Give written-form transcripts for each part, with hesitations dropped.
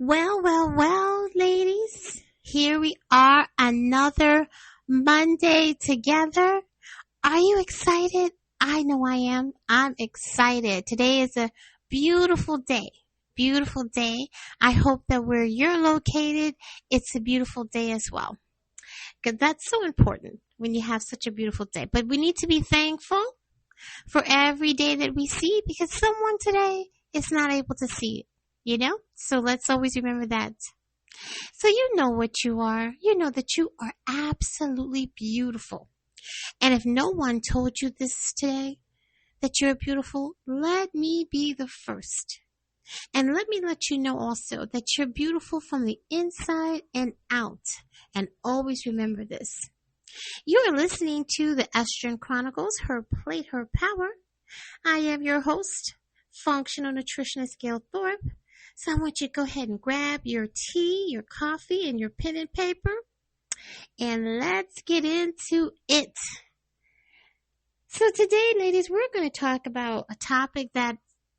Well, ladies, here we are, another Monday together. Are you excited? I know I am. I'm excited. Today is a beautiful day. Beautiful day. I hope that where you're located, it's a beautiful day as well. Because that's so important when you have such a beautiful day. But we need to be thankful for every day that we see, because someone today is not able to see it. You know? So let's always remember that. So you know what you are. You know that you are absolutely beautiful. And if no one told you this today, that you're beautiful, let me be the first. And let me let you know also that you're beautiful from the inside and out. And always remember this. You are listening to the Estrogen Chronicles, Her Plate, Her Power. I am your host, functional nutritionist Gail Thorpe. So I want you to go ahead and grab your tea, your coffee, and your pen and paper. And let's get into it. So today, ladies, we're going to talk about a topic that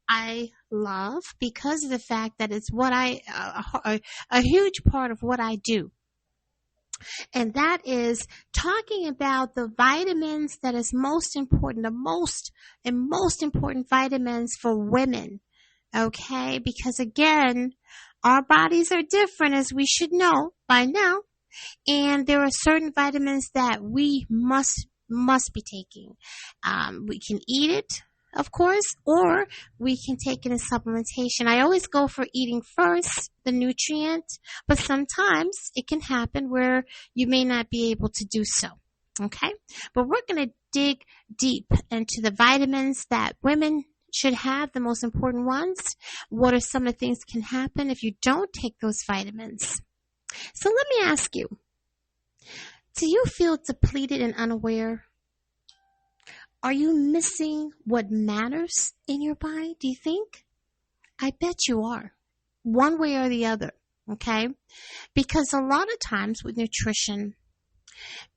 I love because of the fact that it's what a huge part of what I do. And that is talking about the vitamins that is most important, the most important vitamins for women. Okay, because again, our bodies are different, as we should know by now, and there are certain vitamins that we must be taking. We can eat it, of course, or we can take it in supplementation. I always go for eating first, the nutrient, but sometimes it can happen where you may not be able to do so. Okay, but we're going to dig deep into the vitamins that women should have, the most important ones. What are some of the things that can happen if you don't take those vitamins? So let me ask you, do you feel depleted and unaware? Are you missing what matters in your body, do you think? I bet you are, one way or the other, okay? Because a lot of times with nutrition,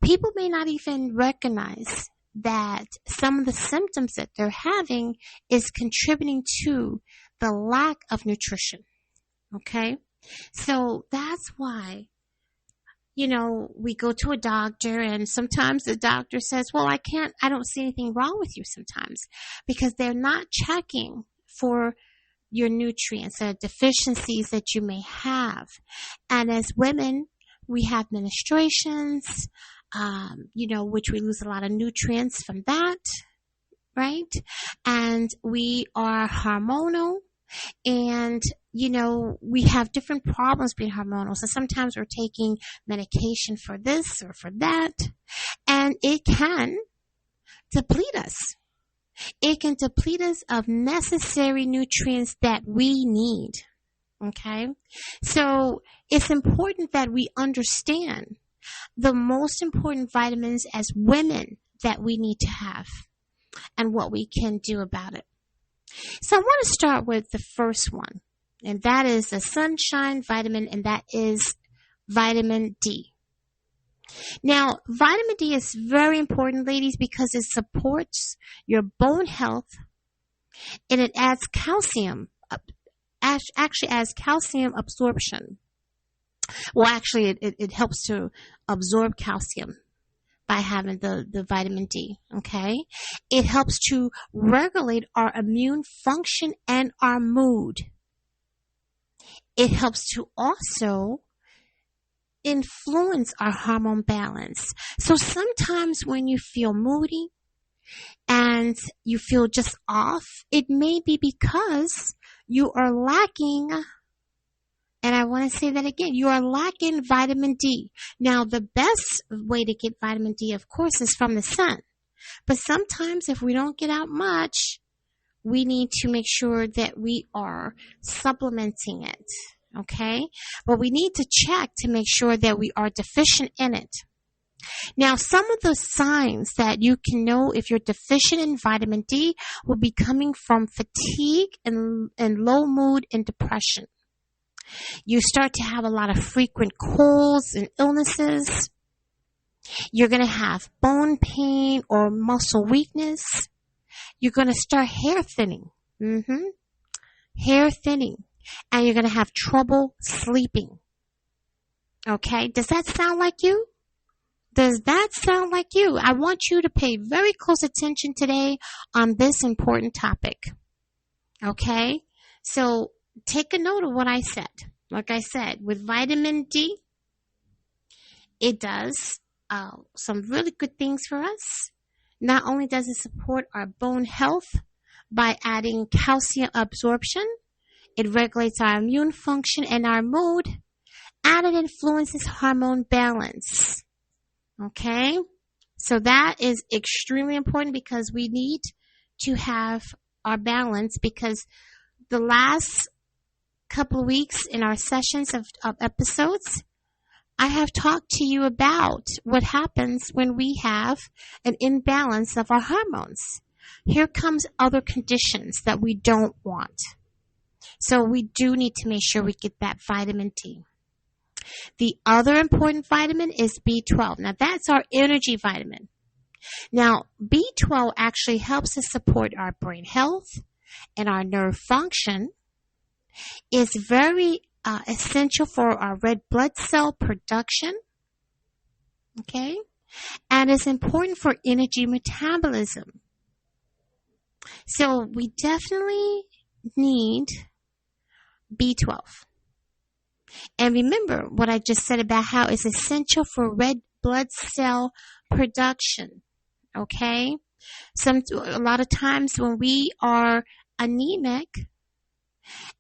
people may not even recognize that some of the symptoms that they're having is contributing to the lack of nutrition. Okay? So that's why, we go to a doctor and sometimes the doctor says, well, I don't see anything wrong with you sometimes, because they're not checking for your nutrients or deficiencies that you may have. And as women, we have menstruations, which we lose a lot of nutrients from that, right? And we are hormonal, and, we have different problems being hormonal. So sometimes we're taking medication for this or for that, and it can deplete us. It can deplete us of necessary nutrients that we need. Okay? So it's important that we understand the most important vitamins as women that we need to have and what we can do about it. So I want to start with the first one, and that is the sunshine vitamin, and that is vitamin D. Now, vitamin D is very important, ladies, because it supports your bone health, and it adds calcium, actually adds calcium absorption. Well, actually, it helps to absorb calcium by having the vitamin D, okay? It helps to regulate our immune function and our mood. It helps to also influence our hormone balance. So sometimes when you feel moody and you feel just off, it may be because you are lacking, and I want to say that again, you are lacking vitamin D. Now, the best way to get vitamin D, of course, is from the sun. But sometimes if we don't get out much, we need to make sure that we are supplementing it. Okay? But we need to check to make sure that we are deficient in it. Now, some of the signs that you can know if you're deficient in vitamin D will be coming from fatigue and low mood and depression. You start to have a lot of frequent colds and illnesses. You're going to have bone pain or muscle weakness. You're going to start hair thinning. Hair thinning. And you're going to have trouble sleeping. Okay? Does that sound like you? Does that sound like you? I want you to pay very close attention today on this important topic. Okay? So take a note of what I said. Like I said, with vitamin D, it does some really good things for us. Not only does it support our bone health by adding calcium absorption, it regulates our immune function and our mood, and it influences hormone balance. Okay? So that is extremely important because we need to have our balance, because the last couple of weeks in our sessions of episodes, I have talked to you about what happens when we have an imbalance of our hormones. Here comes other conditions that we don't want. So we do need to make sure we get that vitamin D. The other important vitamin is B12. Now that's our energy vitamin. Now B12 actually helps us support our brain health and our nerve function. It's very essential for our red blood cell production. Okay? And it's important for energy metabolism. So we definitely need B12. And remember what I just said about how it's essential for red blood cell production. Okay? A lot of times when we are anemic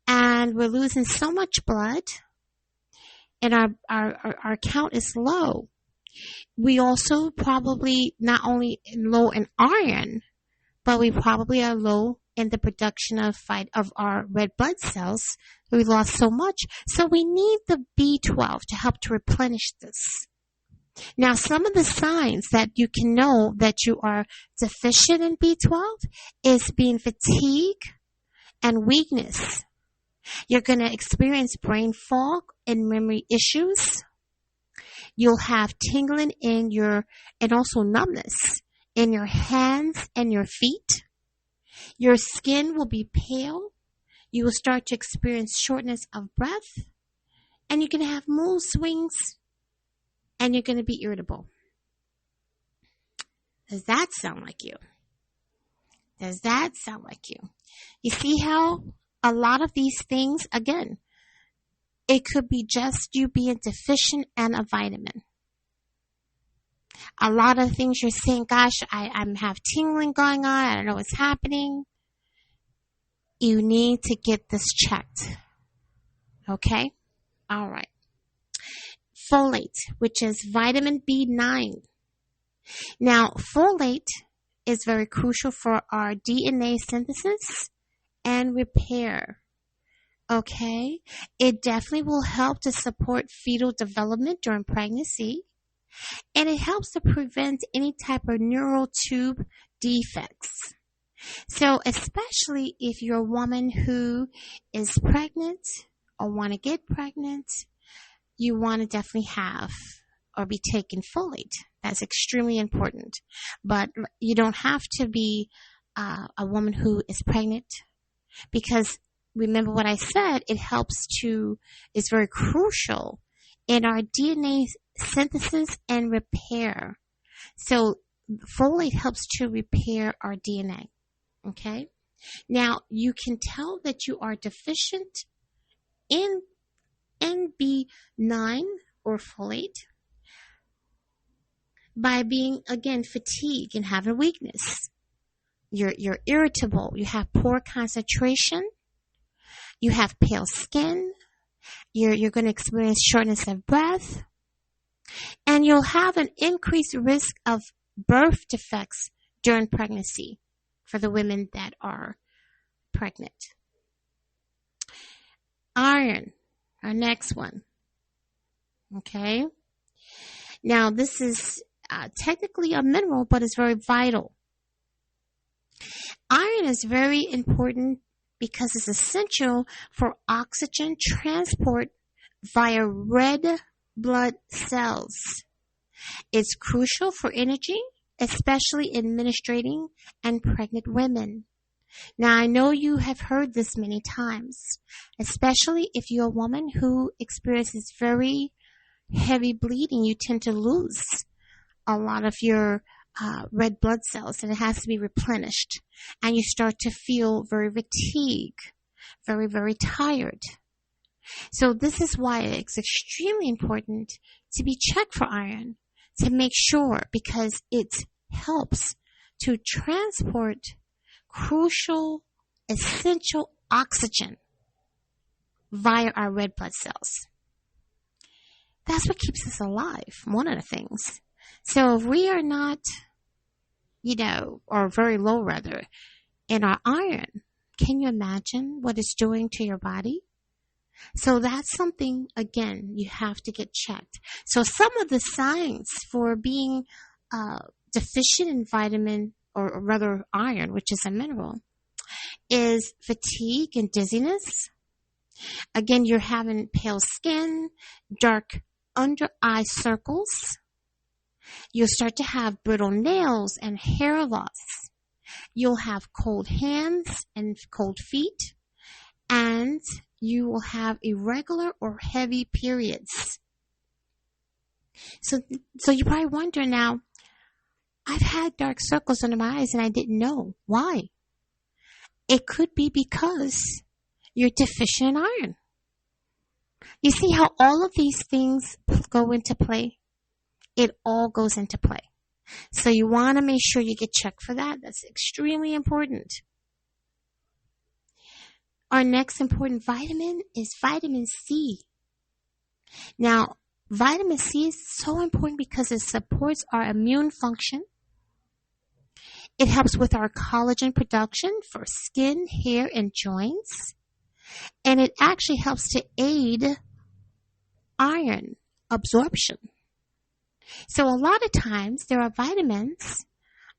and we're losing so much blood and our count is low, we also probably not only low in iron, but we probably are low in the production of our red blood cells. We lost so much. So we need the B12 to help to replenish this. Now, some of the signs that you can know that you are deficient in B12 is being fatigue and weakness. You're going to experience brain fog and memory issues. You'll have tingling and also numbness in your hands and your feet. Your skin will be pale. You will start to experience shortness of breath. And you're going to have mood swings. And you're going to be irritable. Does that sound like you? Does that sound like you? You see how a lot of these things, again, it could be just you being deficient in a vitamin. A lot of things you're saying, gosh, I have tingling going on. I don't know what's happening. You need to get this checked. Okay? All right. Folate, which is vitamin B9. Now, folate is very crucial for our DNA synthesis and repair. Okay? It definitely will help to support fetal development during pregnancy. And it helps to prevent any type of neural tube defects. So especially if you're a woman who is pregnant or want to get pregnant, you want to definitely have or be taking folate. That's extremely important. But you don't have to be a woman who is pregnant, because remember what I said, it's very crucial in our DNA synthesis and repair. So folate helps to repair our DNA. Okay? Now, you can tell that you are deficient in B9 or folate, by being, again, fatigued and having weakness. You're irritable. You have poor concentration. You have pale skin. You're going to experience shortness of breath. And you'll have an increased risk of birth defects during pregnancy for the women that are pregnant. Iron, our next one. Okay. Now, this is technically a mineral, but it's very vital. Iron is very important because it's essential for oxygen transport via red blood cells. It's crucial for energy, especially in menstruating and pregnant women. Now, I know you have heard this many times, especially if you're a woman who experiences very heavy bleeding. You tend to lose a lot of your red blood cells, and it has to be replenished. And you start to feel very fatigued, very, very tired. So this is why it's extremely important to be checked for iron, to make sure, because it helps to transport crucial, essential oxygen via our red blood cells. That's what keeps us alive, one of the things. So if we are not, or very low rather, in our iron, can you imagine what it's doing to your body? So that's something, again, you have to get checked. So some of the signs for being deficient in vitamin, or rather iron, which is a mineral, is fatigue and dizziness. Again, you're having pale skin, dark under eye circles. You'll start to have brittle nails and hair loss. You'll have cold hands and cold feet, and you will have irregular or heavy periods. So you're probably wondering now, I've had dark circles under my eyes and I didn't know. Why? It could be because you're deficient in iron. You see how all of these things go into play? It all goes into play. So you want to make sure you get checked for that. That's extremely important. Our next important vitamin is vitamin C. Now, vitamin C is so important because it supports our immune function. It helps with our collagen production for skin, hair, and joints. And it actually helps to aid iron absorption. So a lot of times there are vitamins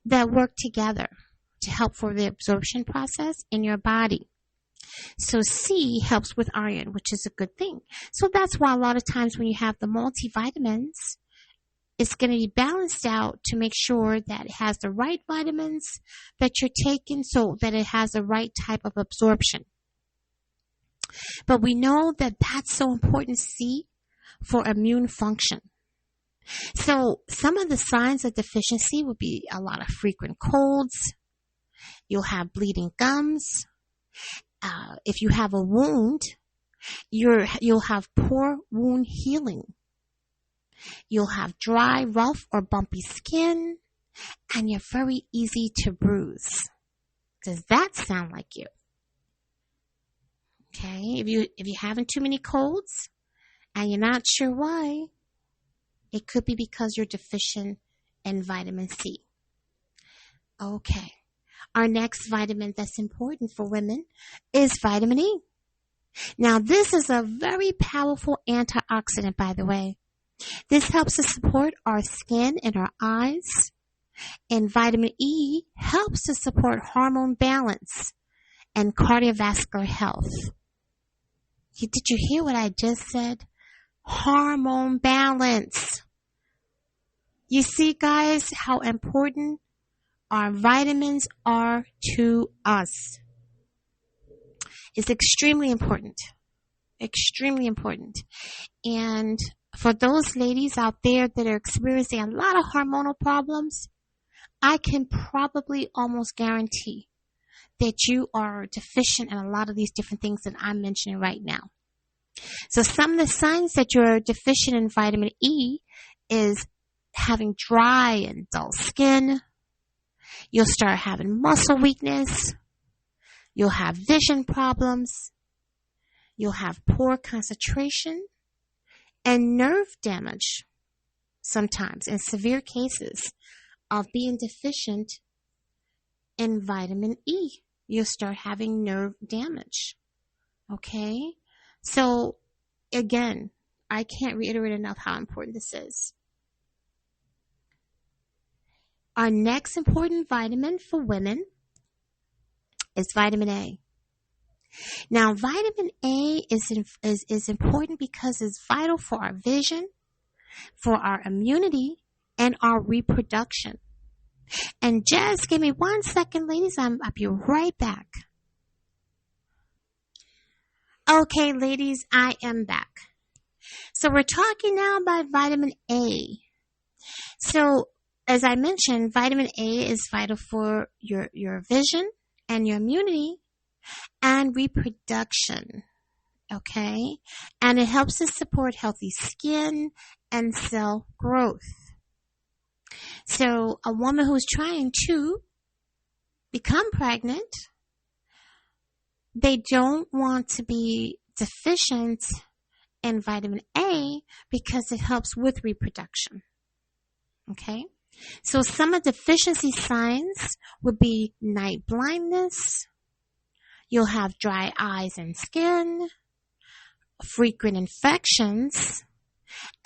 that work together to help for the absorption process in your body. So C helps with iron, which is a good thing. So that's why a lot of times when you have the multivitamins, it's going to be balanced out to make sure that it has the right vitamins that you're taking so that it has the right type of absorption. But we know that that's so important, C, for immune function. So some of the signs of deficiency would be a lot of frequent colds. You'll have bleeding gums. If you have a wound, you'll have poor wound healing. You'll have dry, rough, or bumpy skin, and you're very easy to bruise. Does that sound like you? Okay, if you're having too many colds and you're not sure why, it could be because you're deficient in vitamin C. Okay. Our next vitamin that's important for women is vitamin E. Now, this is a very powerful antioxidant, by the way. This helps to support our skin and our eyes. And vitamin E helps to support hormone balance and cardiovascular health. Did you hear what I just said? Hormone balance. You see, guys, how important our vitamins are to us. It's extremely important. Extremely important. And for those ladies out there that are experiencing a lot of hormonal problems, I can probably almost guarantee that you are deficient in a lot of these different things that I'm mentioning right now. So some of the signs that you're deficient in vitamin E is having dry and dull skin. You'll start having muscle weakness. You'll have vision problems. You'll have poor concentration and nerve damage sometimes in severe cases of being deficient in vitamin E. You'll start having nerve damage. Okay? So, again, I can't reiterate enough how important this is. Our next important vitamin for women is vitamin A. Now, vitamin A is important because it's vital for our vision, for our immunity, and our reproduction. And just give me 1 second, ladies. I'll be right back. Okay, ladies, I am back. So we're talking now about vitamin A. So, as I mentioned, vitamin A is vital for your vision and your immunity and reproduction. Okay? And it helps to support healthy skin and cell growth. So, a woman who's trying to become pregnant, they don't want to be deficient in vitamin A because it helps with reproduction. Okay? So some of the deficiency signs would be night blindness. You'll have dry eyes and skin, frequent infections,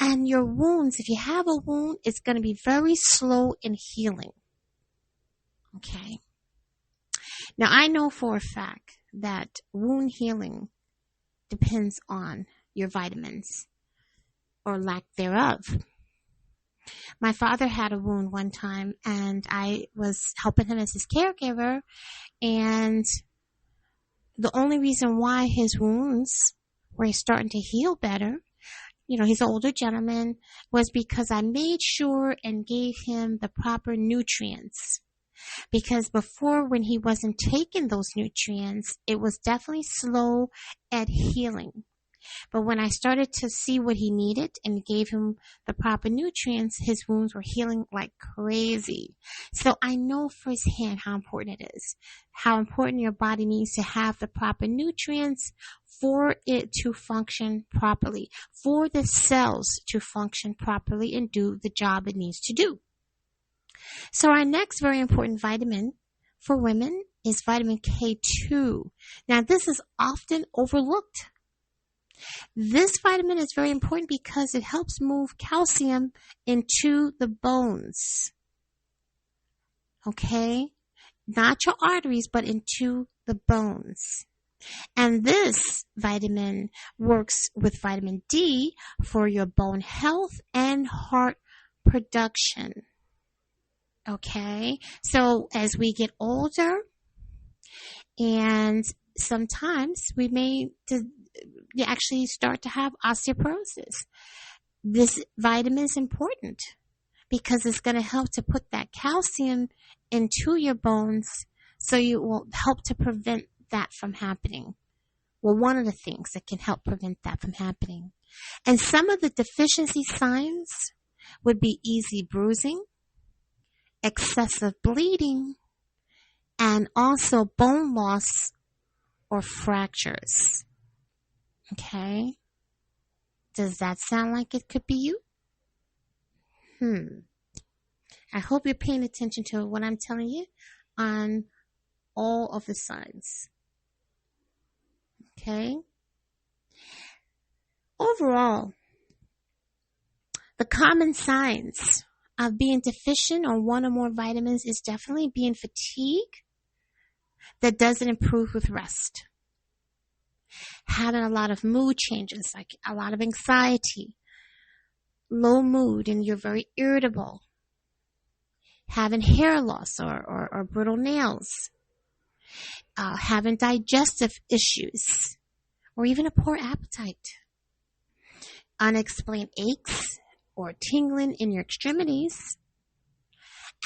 and your wounds. If you have a wound, it's going to be very slow in healing. Okay? Now, I know for a fact that wound healing depends on your vitamins or lack thereof. My father had a wound one time, and I was helping him as his caregiver, and the only reason why his wounds were starting to heal better, he's an older gentleman, was because I made sure and gave him the proper nutrients. Because before, when he wasn't taking those nutrients, it was definitely slow at healing. But when I started to see what he needed and gave him the proper nutrients, his wounds were healing like crazy. So I know firsthand how important it is, how important your body needs to have the proper nutrients for it to function properly, for the cells to function properly and do the job it needs to do. So our next very important vitamin for women is vitamin K2. Now, this is often overlooked. This vitamin is very important because it helps move calcium into the bones. Okay? Not your arteries, but into the bones. And this vitamin works with vitamin D for your bone health and heart production. Okay? So as we get older, and sometimes we may actually start to have osteoporosis. This vitamin is important because it's going to help to put that calcium into your bones, so you will help to prevent that from happening. Well, one of the things that can help prevent that from happening. And some of the deficiency signs would be easy bruising, excessive bleeding, and also bone loss or fractures. Okay? Does that sound like it could be you? I hope you're paying attention to what I'm telling you on all of the signs. Okay? Overall, the common signs of being deficient on one or more vitamins is definitely being fatigued that doesn't improve with rest. Having a lot of mood changes, like a lot of anxiety, low mood, and you're very irritable. Having hair loss or brittle nails. Having digestive issues, or even a poor appetite. Unexplained aches or tingling in your extremities.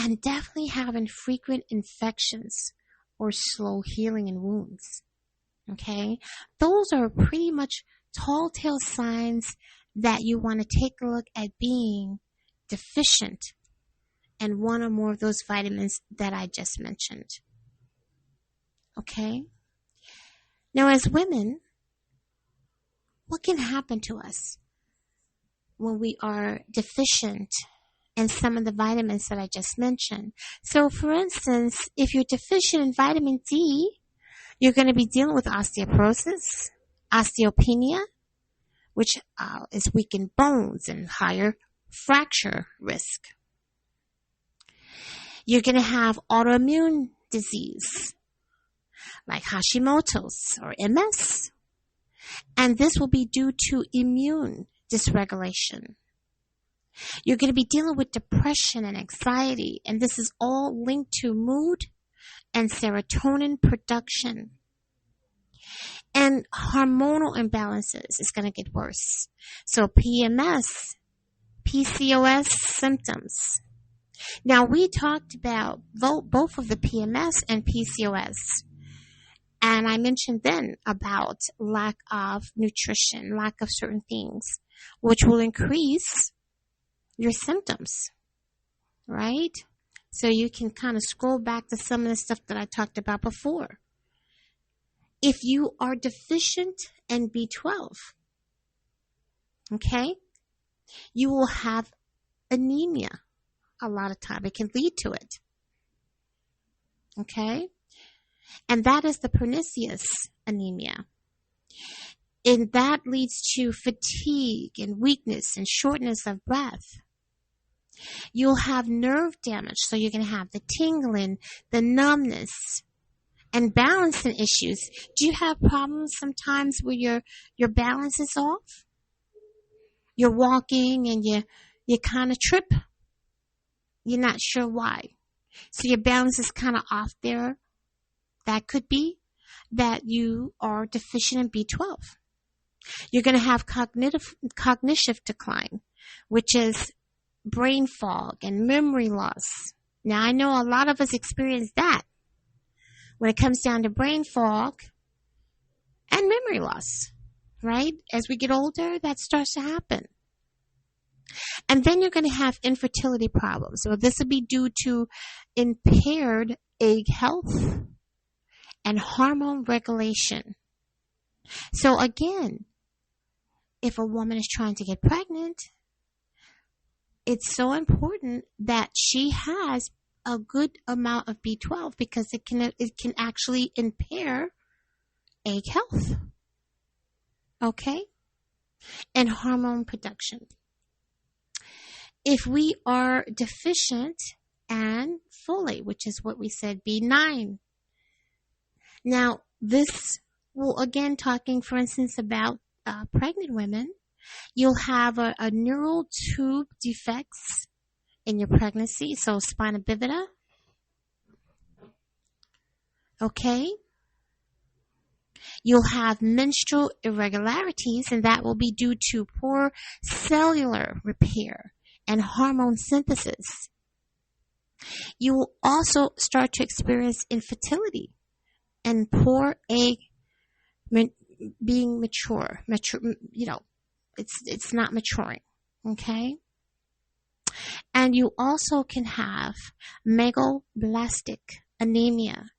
And definitely having frequent infections or slow healing in wounds. Okay? Those are pretty much telltale signs that you want to take a look at being deficient in one or more of those vitamins that I just mentioned. Okay? Now, as women, what can happen to us when we are deficient in some of the vitamins that I just mentioned? So, for instance, if you're deficient in vitamin D, you're going to be dealing with osteoporosis, osteopenia, which is weakened bones and higher fracture risk. You're going to have autoimmune disease like Hashimoto's or MS. And this will be due to immune dysregulation. You're going to be dealing with depression and anxiety, and this is all linked to mood and serotonin production. And hormonal imbalances is going to get worse. So PMS, PCOS symptoms. Now, we talked about both of the PMS and PCOS. And I mentioned then about lack of nutrition, lack of certain things, which will increase your symptoms, right? So you can kind of scroll back to some of the stuff that I talked about before. If you are deficient in B12, okay, you will have anemia a lot of time. It can lead to it, okay? And that is the pernicious anemia. And that leads to fatigue and weakness and shortness of breath. You'll have nerve damage, so you're going to have the tingling, the numbness, and balancing issues. Do you have problems sometimes where your balance is off? You're walking and you kind of trip. You're not sure why. So your balance is kind of off there. That could be that you are deficient in B12. You're going to have cognitive decline, which is brain fog and memory loss. Now, I know a lot of us experience that when it comes down to brain fog and memory loss, right? As we get older, that starts to happen. And then you're going to have infertility problems. So this would be due to impaired egg health and hormone regulation. So again, if a woman is trying to get pregnant, it's so important that she has a good amount of B12 because it can actually impair egg health. Okay? And hormone production. If we are deficient in folate, which is what we said, B9. Now, this will, again, talking, for instance, about pregnant women, you'll have a neural tube defects in your pregnancy, so spina bifida. Okay? You'll have menstrual irregularities, and that will be due to poor cellular repair and hormone synthesis. You will also start to experience infertility and poor egg being mature, it's not maturing, okay? And you also can have megaloblastic anemia,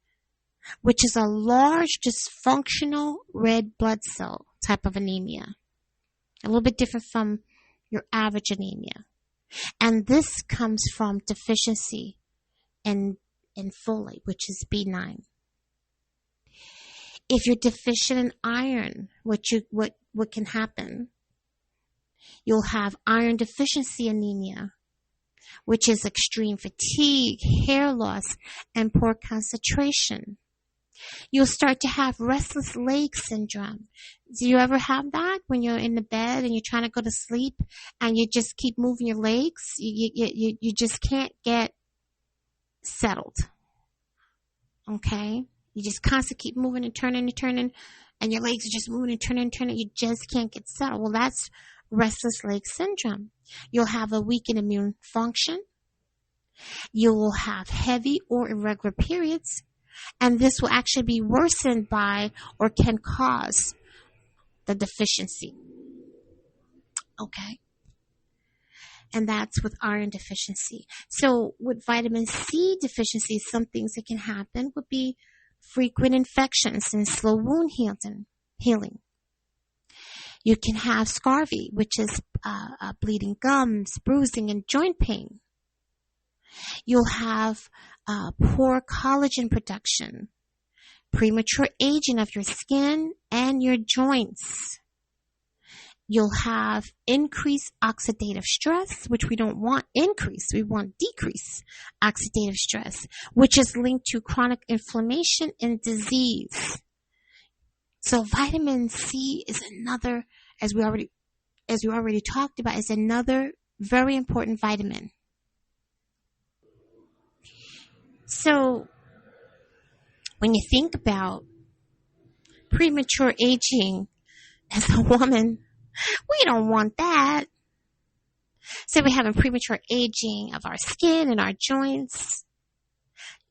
which is a large dysfunctional red blood cell type of anemia, a little bit different from your average anemia. And this comes from deficiency in folate, which is B9. If you're deficient in iron, what can happen? You'll have iron deficiency anemia, which is extreme fatigue, hair loss, and poor concentration. You'll start to have restless leg syndrome. Do you ever have that when you're in the bed and you're trying to go to sleep and you just keep moving your legs? You just can't get settled. Okay? You just constantly keep moving and turning, and your legs are just moving and turning. You just can't get settled. Well, that's restless leg syndrome. You'll have a weakened immune function. You will have heavy or irregular periods. And this will actually be worsened by or can cause the deficiency. Okay. And that's with iron deficiency. So with vitamin C deficiency, some things that can happen would be frequent infections and slow wound healing. You can have scurvy, which is bleeding gums, bruising, and joint pain. You'll have poor collagen production, premature aging of your skin and your joints. You'll have increased oxidative stress, which we don't want increase. We want decrease oxidative stress, which is linked to chronic inflammation and disease. So vitamin C is another, as we already talked about, is another very important vitamin. So when you think about premature aging as a woman, we don't want that. So we have a premature aging of our skin and our joints.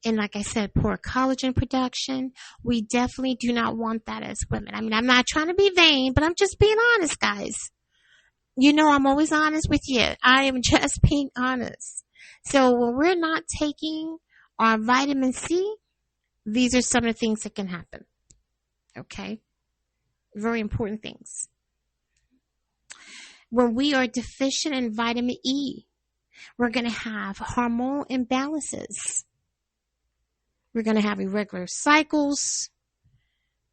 And like I said, poor collagen production. We definitely do not want that as women. I mean, I'm not trying to be vain, but I'm just being honest, guys. You know, I'm always honest with you. I am just being honest. So when we're not taking our vitamin C, these are some of the things that can happen. Okay? Very important things. When we are deficient in vitamin E, we're going to have hormonal imbalances. We're going to have irregular cycles,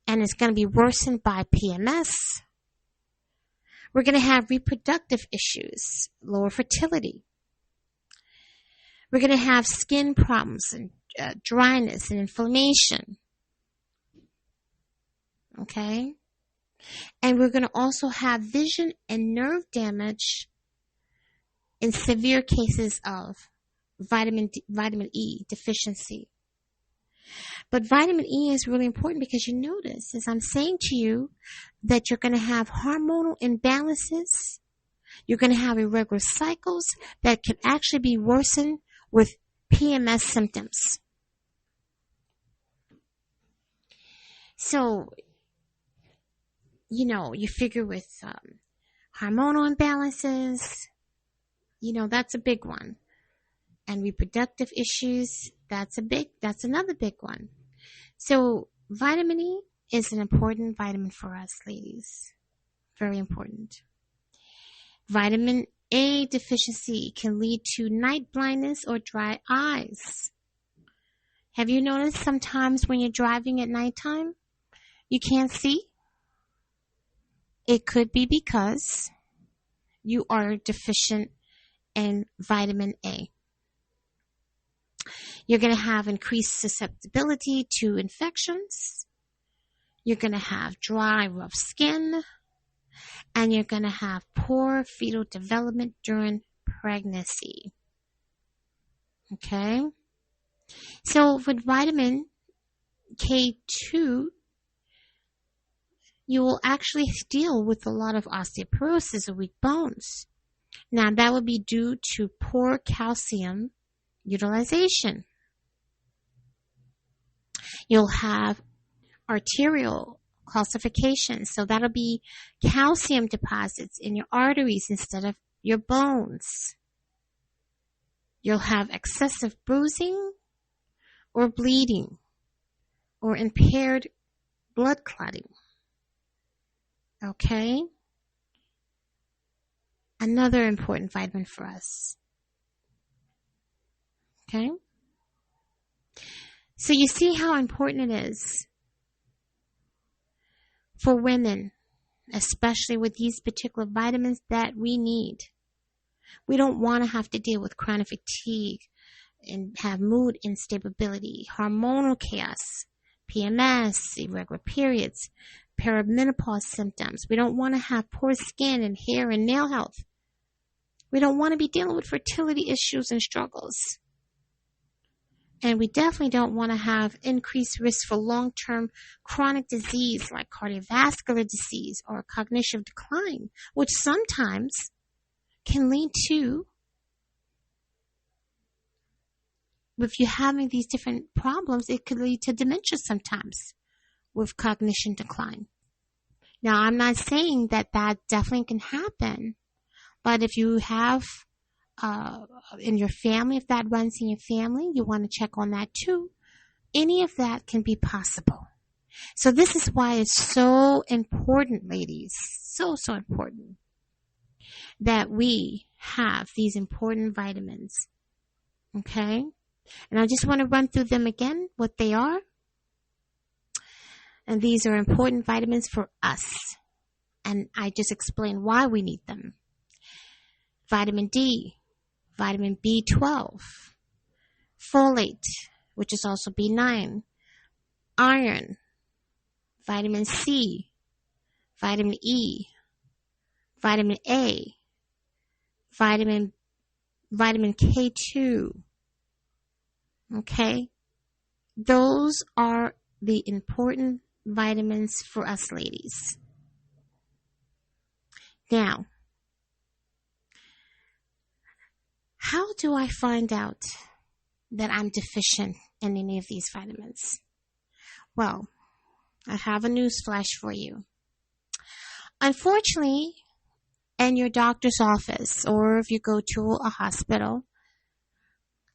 and it's going to be worsened by PMS. We're going to have reproductive issues, lower fertility. We're going to have skin problems and dryness and inflammation. Okay? And we're going to also have vision and nerve damage in severe cases of vitamin E deficiency. But vitamin E is really important because you notice, as I'm saying to you, that you're going to have hormonal imbalances. You're going to have irregular cycles that can actually be worsened with PMS symptoms. So, you know, you figure with hormonal imbalances, you know, that's a big one. And reproductive issues, that's another big one. So vitamin E is an important vitamin for us, ladies. Very important. Vitamin A deficiency can lead to night blindness or dry eyes. Have you noticed sometimes when you're driving at nighttime, you can't see? It could be because you are deficient in vitamin A. You're going to have increased susceptibility to infections. You're going to have dry, rough skin. And you're going to have poor fetal development during pregnancy. Okay? So with vitamin K2, you will actually deal with a lot of osteoporosis or weak bones. Now, that would be due to poor calcium utilization. You'll have arterial calcification, so that'll be calcium deposits in your arteries instead of your bones. You'll have excessive bruising or bleeding or impaired blood clotting. Okay? Another important vitamin for us. Okay? So you see how important it is for women, especially with these particular vitamins that we need. We don't want to have to deal with chronic fatigue and have mood instability, hormonal chaos, PMS, irregular periods, perimenopause symptoms. We don't want to have poor skin and hair and nail health. We don't want to be dealing with fertility issues and struggles. And we definitely don't want to have increased risk for long-term chronic disease like cardiovascular disease or cognitive decline, which sometimes can lead to, if you're having these different problems, it could lead to dementia sometimes with cognition decline. Now, I'm not saying that definitely can happen, but if you have in your family, if that runs in your family, you want to check on that too. Any of that can be possible. So this is why it's so important, ladies, so important that we have these important vitamins. Okay? And I just want to run through them again, what they are. And these are important vitamins for us. And I just explained why we need them. Vitamin D, vitamin B12, folate, which is also B9, iron, vitamin C, vitamin E, vitamin A, vitamin K2. Okay? Those are the important vitamins for us ladies. Now, how do I find out that I'm deficient in any of these vitamins? Well, I have a news flash for you. Unfortunately, in your doctor's office or if you go to a hospital,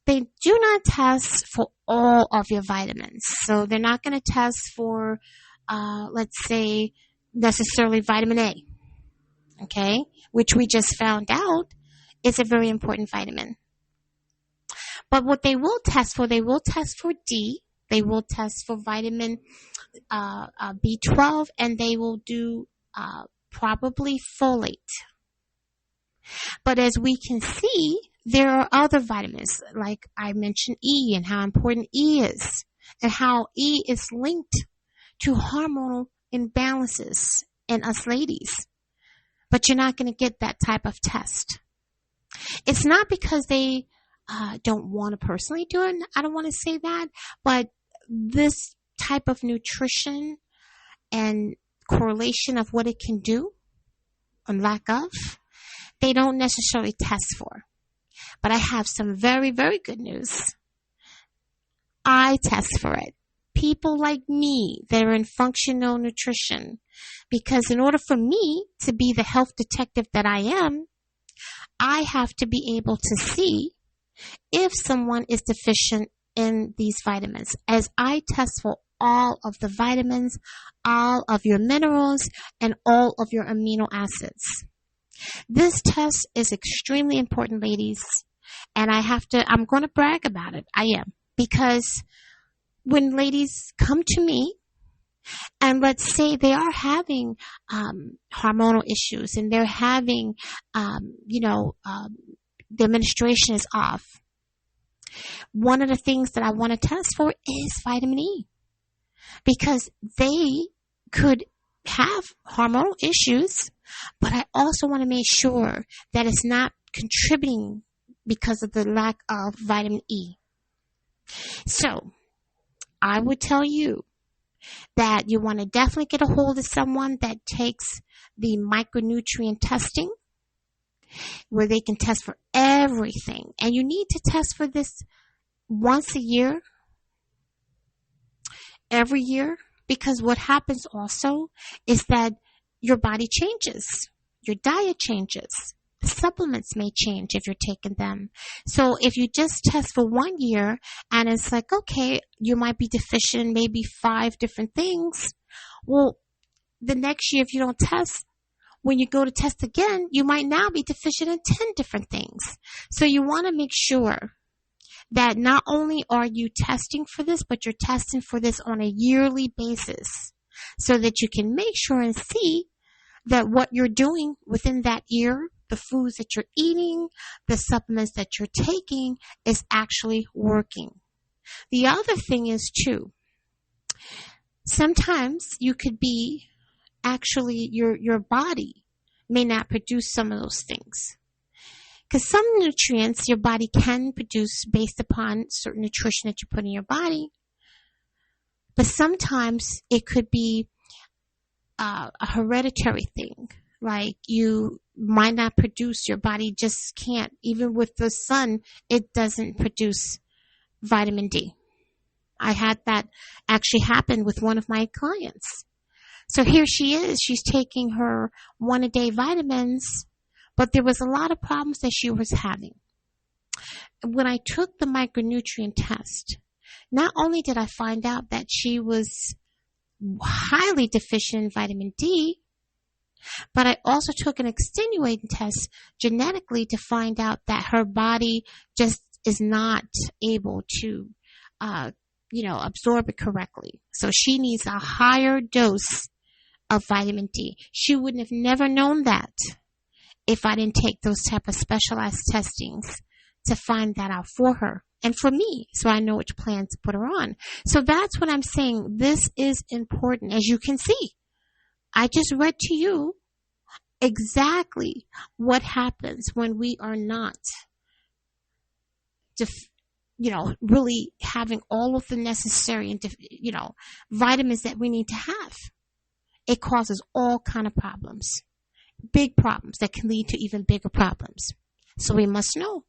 they do not test for all of your vitamins. So they're not going to test for, let's say, necessarily vitamin A, okay, which we just found out is a very important vitamin. But what they will test for D, they will test for vitamin B12, and they will do probably folate. But as we can see, there are other vitamins, like I mentioned E and how important E is, and how E is linked to hormonal imbalances in us ladies. But you're not going to get that type of test. It's not because they don't want to personally do it. I don't want to say that, but this type of nutrition and correlation of what it can do or lack of, they don't necessarily test for. But I have some very, very good news. I test for it. People like me that are in functional nutrition, because in order for me to be the health detective that I am, I have to be able to see if someone is deficient in these vitamins, as I test for all of the vitamins, all of your minerals, and all of your amino acids. This test is extremely important, ladies, and I'm going to brag about it. I am, because when ladies come to me, and let's say they are having hormonal issues, and they're having, the menstruation is off. One of the things that I want to test for is vitamin E, because they could have hormonal issues, but I also want to make sure that it's not contributing because of the lack of vitamin E. So I would tell you that you want to definitely get a hold of someone that takes the micronutrient testing, where they can test for everything. And you need to test for this once a year, every year, because what happens also is that your body changes, your diet changes, the supplements may change if you're taking them. So if you just test for 1 year and it's like, okay, you might be deficient in maybe 5 different things. Well, the next year if you don't test, when you go to test again, you might now be deficient in 10 different things. So you want to make sure that not only are you testing for this, but you're testing for this on a yearly basis, so that you can make sure and see that what you're doing within that year, the foods that you're eating, the supplements that you're taking, is actually working. The other thing is too, sometimes you could be actually, your body may not produce some of those things. Because some nutrients your body can produce based upon certain nutrition that you put in your body. But sometimes it could be a hereditary thing. Like you might not produce, your body just can't. Even with the sun, it doesn't produce vitamin D. I had that actually happen with one of my clients. So here she is. She's taking her 1-a-day vitamins, but there was a lot of problems that she was having. When I took the micronutrient test, not only did I find out that she was highly deficient in vitamin D, but I also took an extenuating test genetically to find out that her body just is not able to, absorb it correctly. So she needs a higher dose of vitamin D. She wouldn't have never known that if I didn't take those type of specialized testings to find that out for her and for me, so I know which plan to put her on. So that's what I'm saying. This is important. As you can see, I just read to you exactly what happens when we are not, really having all of the necessary and, vitamins that we need to have. It causes all kind of problems, big problems that can lead to even bigger problems. So we must know.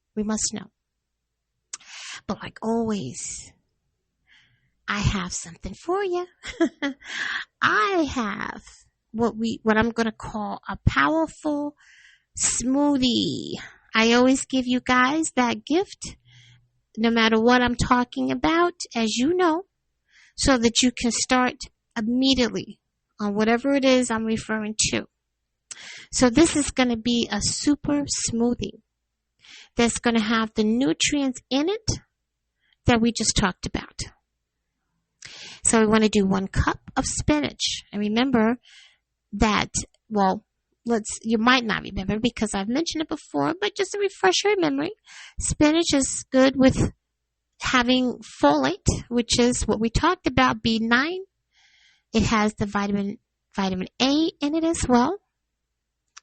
But like always, I have something for you. I have what I'm going to call a powerful smoothie. I always give you guys that gift, no matter what I'm talking about, as you know, so that you can start immediately on whatever it is I'm referring to. So this is going to be a super smoothie that's going to have the nutrients in it that we just talked about. So we want to do 1 cup of spinach. And remember that, you might not remember because I've mentioned it before, but just to refresh your memory, spinach is good with having folate, which is what we talked about, B9. It has the vitamin A in it as well.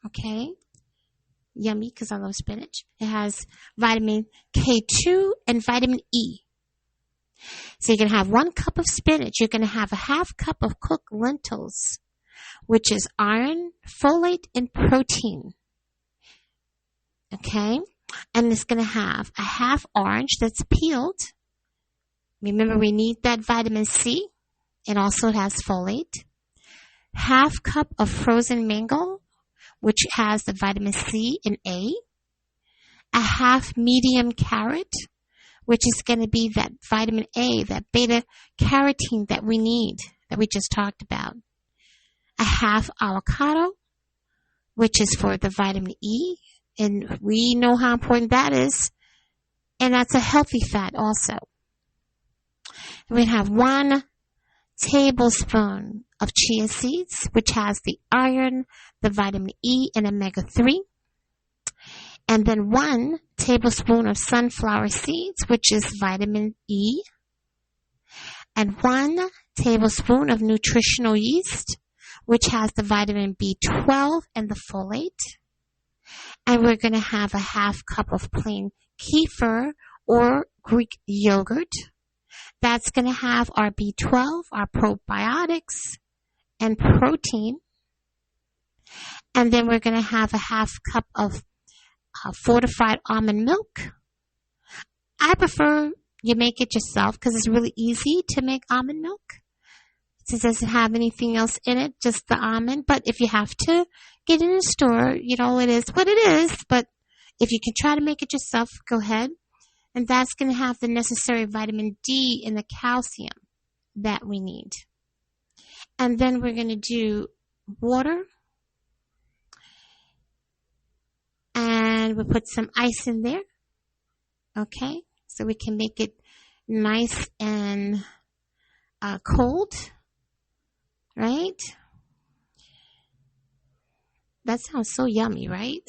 Okay. Yummy, because I love spinach. It has vitamin K2 and vitamin E. So you're going to have 1 cup of spinach. You're going to have a half cup of cooked lentils, which is iron, folate, and protein. Okay? And it's going to have a half orange that's peeled. Remember, we need that vitamin C. It also has folate. Half cup of frozen mango, which has the vitamin C and A. A half medium carrot, which is going to be that vitamin A, that beta carotene that we need, that we just talked about. A half avocado, which is for the vitamin E, and we know how important that is. And that's a healthy fat also. We have 1 tablespoon of chia seeds, which has the iron, the vitamin E, and omega-3. And then 1 tablespoon of sunflower seeds, which is vitamin E. And 1 tablespoon of nutritional yeast, which has the vitamin B12 and the folate. And we're going to have a half cup of plain kefir or Greek yogurt. That's going to have our B12, our probiotics, and protein. And then we're going to have a half cup of fortified almond milk. I prefer you make it yourself because it's really easy to make almond milk. It doesn't have anything else in it, just the almond. But if you have to get it in a store, it is what it is. But if you can try to make it yourself, go ahead. And that's going to have the necessary vitamin D and the calcium that we need. And then we're going to do water. And we'll put some ice in there. Okay. So we can make it nice and cold. Right? That sounds so yummy, right?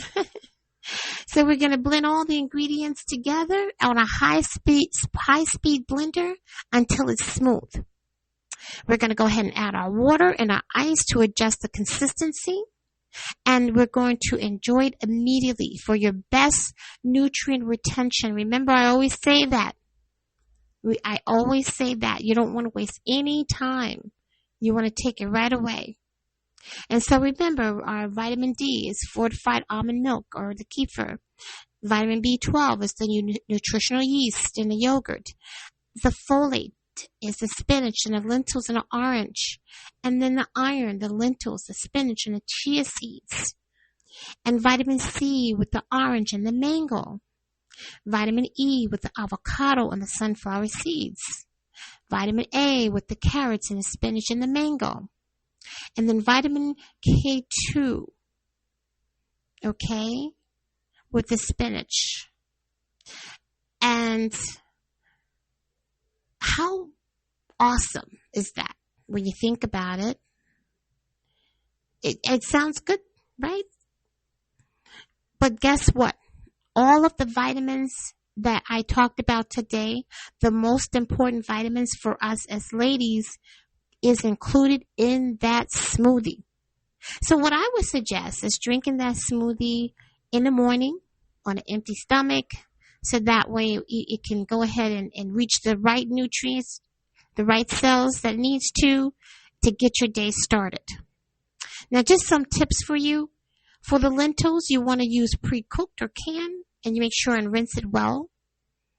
So we're going to blend all the ingredients together on a high-speed blender until it's smooth. We're going to go ahead and add our water and our ice to adjust the consistency. And we're going to enjoy it immediately for your best nutrient retention. Remember, I always say that. I always say that. You don't want to waste any time. You want to take it right away. And so remember, our vitamin D is fortified almond milk or the kefir. Vitamin B12 is the nutritional yeast in the yogurt. The folate is the spinach and the lentils and the orange. And then the iron, the lentils, the spinach and the chia seeds. And vitamin C with the orange and the mango. Vitamin E with the avocado and the sunflower seeds. Vitamin A with the carrots and the spinach and the mango. And then vitamin K2, okay, with the spinach. And how awesome is that when you think about it? It sounds good, right? But guess what? All of the vitamins that I talked about today, the most important vitamins for us as ladies, is included in that smoothie. So what I would suggest is drinking that smoothie in the morning on an empty stomach, so that way it can go ahead and reach the right nutrients, the right cells that it needs to get your day started. Now, just some tips for you. For the lentils, you want to use pre-cooked or canned, and you make sure and rinse it well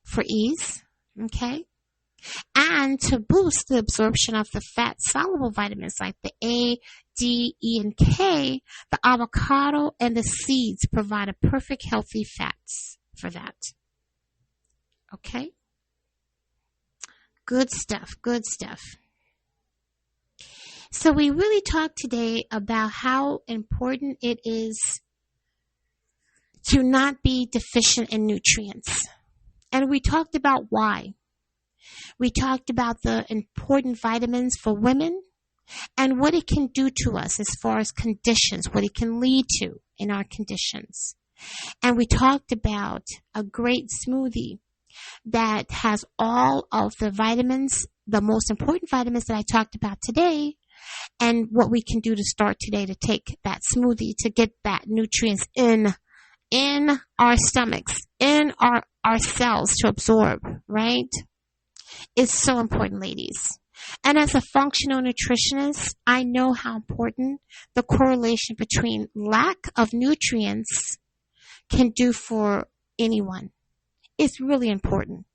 for ease, okay? And to boost the absorption of the fat-soluble vitamins like the A, D, E, and K, the avocado and the seeds provide a perfect healthy fats for that. Okay? Good stuff, good stuff. So we really talked today about how important it is to not be deficient in nutrients. And we talked about why. We talked about the important vitamins for women and what it can do to us as far as conditions, what it can lead to in our conditions. And we talked about a great smoothie that has all of the vitamins, the most important vitamins that I talked about today, and what we can do to start today to take that smoothie to get that nutrients in our stomachs, in our cells to absorb, right? It's so important, ladies. And as a functional nutritionist, I know how important the correlation between lack of nutrients can do for anyone. It's really important.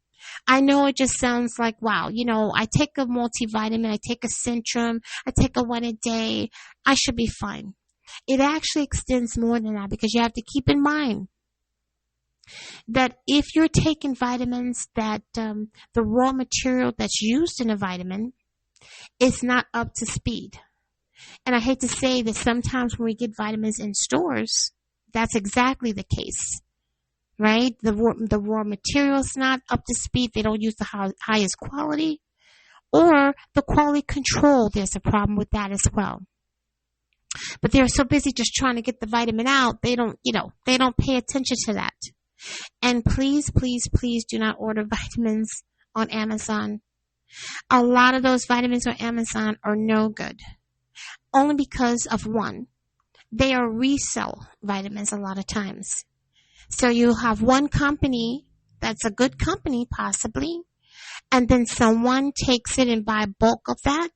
I know it just sounds like, wow, I take a multivitamin, I take a Centrum, I take a one a day, I should be fine. It actually extends more than that, because you have to keep in mind that if you're taking vitamins, that the raw material that's used in a vitamin is not up to speed. And I hate to say that sometimes when we get vitamins in stores, that's exactly the case, right? The raw material is not up to speed. They don't use the highest quality, or the quality control. There's a problem with that as well. But they're so busy just trying to get the vitamin out, they don't pay attention to that. And please, please, please do not order vitamins on Amazon. A lot of those vitamins on Amazon are no good. Only because of one. They are resell vitamins a lot of times. So you have one company that's a good company possibly, and then someone takes it and buy bulk of that.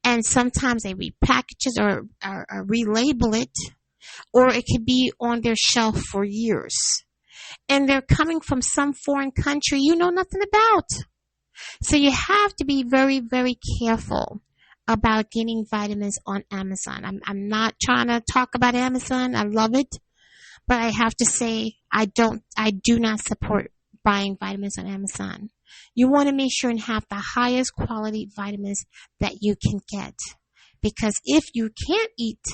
And sometimes they repackage it or relabel it, or it could be on their shelf for years. And they're coming from some foreign country you know nothing about. So you have to be very, very careful about getting vitamins on Amazon. I'm not trying to talk about Amazon. I love it. But I have to say, I do not support buying vitamins on Amazon. You want to make sure and have the highest quality vitamins that you can get. Because if you can't eat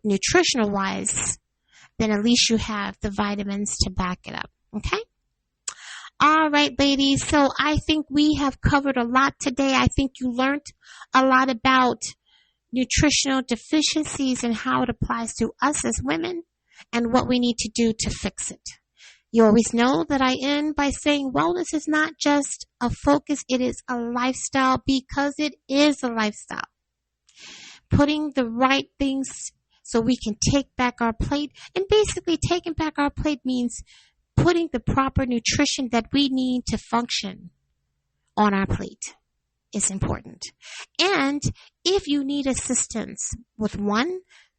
nutritional wise, then at least you have the vitamins to back it up. Okay? All right, ladies. So I think we have covered a lot today. I think you learned a lot about nutritional deficiencies and how it applies to us as women and what we need to do to fix it. You always know that I end by saying wellness is not just a focus, it is a lifestyle, because it is a lifestyle. Putting the right things so we can take back our plate, and basically taking back our plate means putting the proper nutrition that we need to function on our plate is important. And if you need assistance with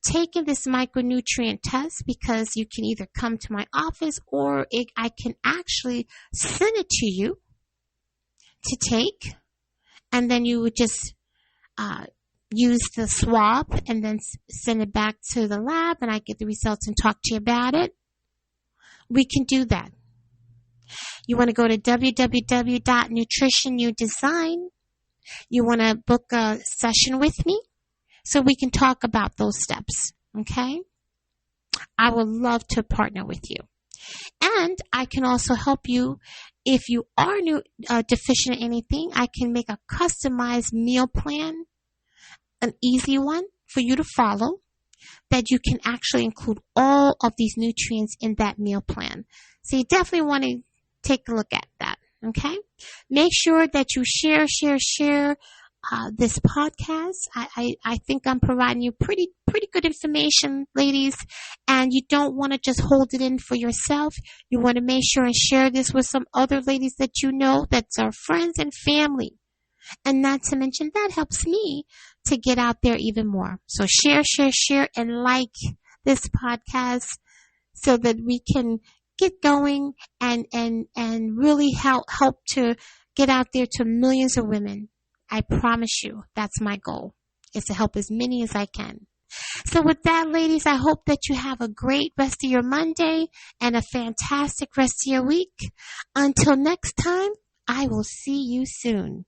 taking this micronutrient test, because you can either come to my office or I can actually send it to you to take. and then you would just uh, use the swab and then send it back to the lab, and I get the results and talk to you about it. We can do that. You want to go to www.nutritionudesign. You want to book a session with me so we can talk about those steps. Okay? I would love to partner with you. And I can also help you if you are deficient in anything. I can make a customized meal plan, an easy one for you to follow, that you can actually include all of these nutrients in that meal plan. So you definitely want to take a look at that. Okay? Make sure that you share this podcast. I think I'm providing you pretty good information, ladies, and you don't want to just hold it in for yourself. You want to make sure and share this with some other ladies that you know, that's our friends and family. And not to mention, that helps me to get out there even more. So share, and like this podcast so that we can get going and really help to get out there to millions of women. I promise you, that's my goal, is to help as many as I can. So with that, ladies, I hope that you have a great rest of your Monday and a fantastic rest of your week. Until next time, I will see you soon.